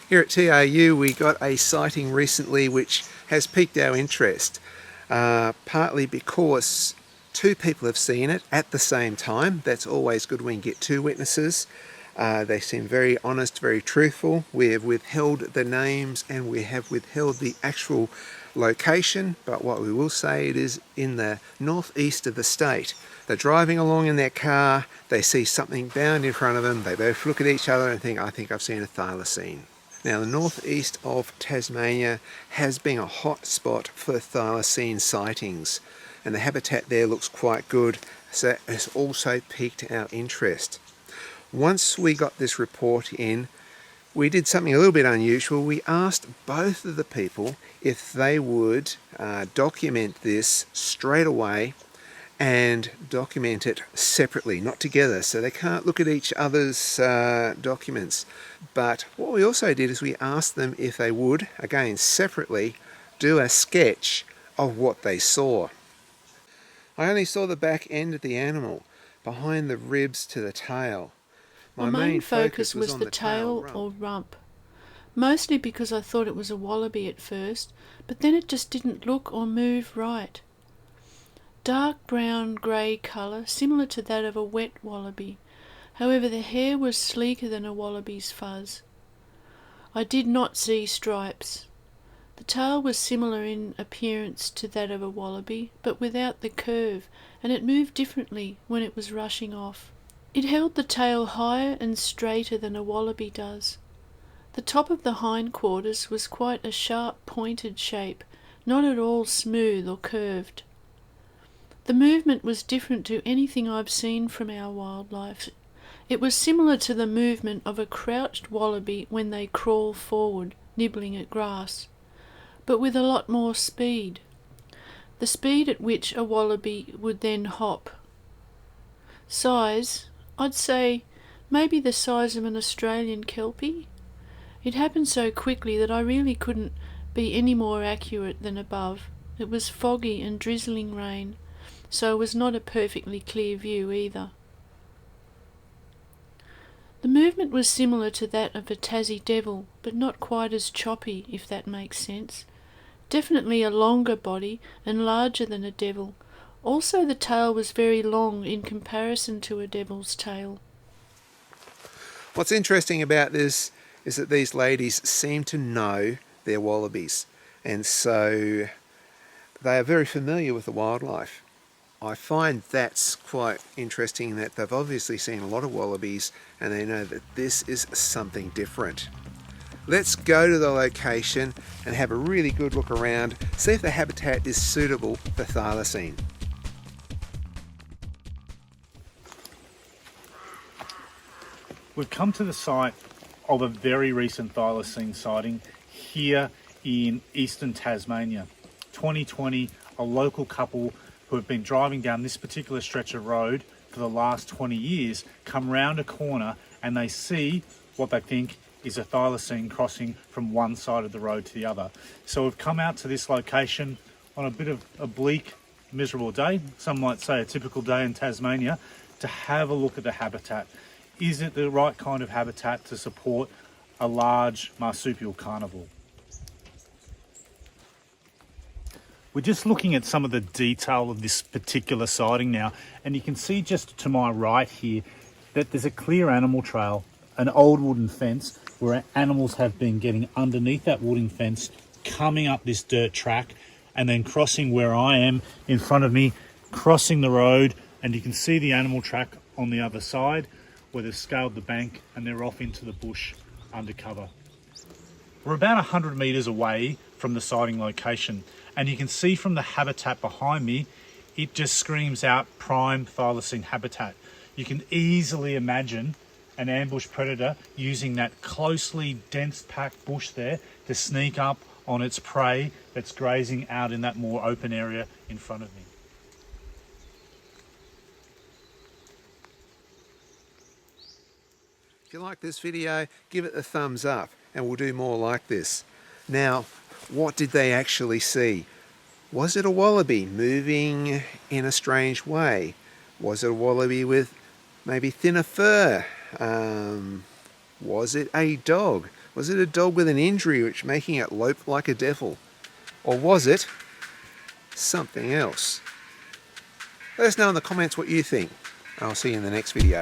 Here at TRU we got a sighting recently which has piqued our interest, partly because two people have seen it at the same time. That's always good when you get two witnesses. They seem very honest, very truthful. We have withheld the names and we have withheld the actual location, but what we will say, it is in the northeast of the state. They're driving along in their car, they see something bound in front of them, they both look at each other and think, I think I've seen a thylacine. Now, the northeast of Tasmania has been a hot spot for thylacine sightings, and the habitat there looks quite good, so it has also piqued our interest. Once we got this report in, we did something a little bit unusual. We asked both of the people if they would document this straight away and document it separately, not together, so they can't look at each other's documents. But what we also did is we asked them if they would, again separately, do a sketch of what they saw. I only saw the back end of the animal, behind the ribs to the tail. My main focus was the tail or rump, mostly because I thought it was a wallaby at first, but then it just didn't look or move right. Dark brown grey colour, similar to that of a wet wallaby. However, the hair was sleeker than a wallaby's fuzz. I did not see stripes. The tail was similar in appearance to that of a wallaby, but without the curve, and it moved differently when it was rushing off. It held the tail higher and straighter than a wallaby does. The top of the hindquarters was quite a sharp pointed shape, not at all smooth or curved. The movement was different to anything I've seen from our wildlife. It was similar to the movement of a crouched wallaby when they crawl forward, nibbling at grass, but with a lot more speed. The speed at which a wallaby would then hop. Size, I'd say maybe the size of an Australian kelpie. It happened so quickly that I really couldn't be any more accurate than above. It was foggy and drizzling rain, so it was not a perfectly clear view either. The movement was similar to that of a Tassie devil, but not quite as choppy, if that makes sense. Definitely a longer body and larger than a devil. Also, the tail was very long in comparison to a devil's tail. What's interesting about this is that these ladies seem to know their wallabies, and so they are very familiar with the wildlife. I find that's quite interesting, that they've obviously seen a lot of wallabies and they know that this is something different. Let's go to the location and have a really good look around, see if the habitat is suitable for thylacine. We've come to the site of a very recent thylacine sighting here in eastern Tasmania. 2020, a local couple who have been driving down this particular stretch of road for the last 20 years come round a corner and they see what they think is a thylacine crossing from one side of the road to the other. So we've come out to this location on a bit of a bleak, miserable day, some might say a typical day in Tasmania, to have a look at the habitat. Is it the right kind of habitat to support a large marsupial carnivore? We're just looking at some of the detail of this particular sighting now, and you can see just to my right here that there's a clear animal trail, an old wooden fence where animals have been getting underneath that wooden fence, coming up this dirt track and then crossing where I am in front of me, crossing the road, and you can see the animal track on the other side where they've scaled the bank and they're off into the bush undercover. We're about 100 metres away from the sighting location, and you can see from the habitat behind me, it just screams out prime thylacine habitat. You can easily imagine an ambush predator using that closely dense packed bush there to sneak up on its prey that's grazing out in that more open area in front of me. If you like this video, give it a thumbs up and we'll do more like this. Now, what did they actually see? Was it a wallaby moving in a strange way? Was it a wallaby with maybe thinner fur? Was it a dog? Was it a dog with an injury which making it lope like a devil? Or was it something else? Let us know in the comments what you think. I'll see you in the next video.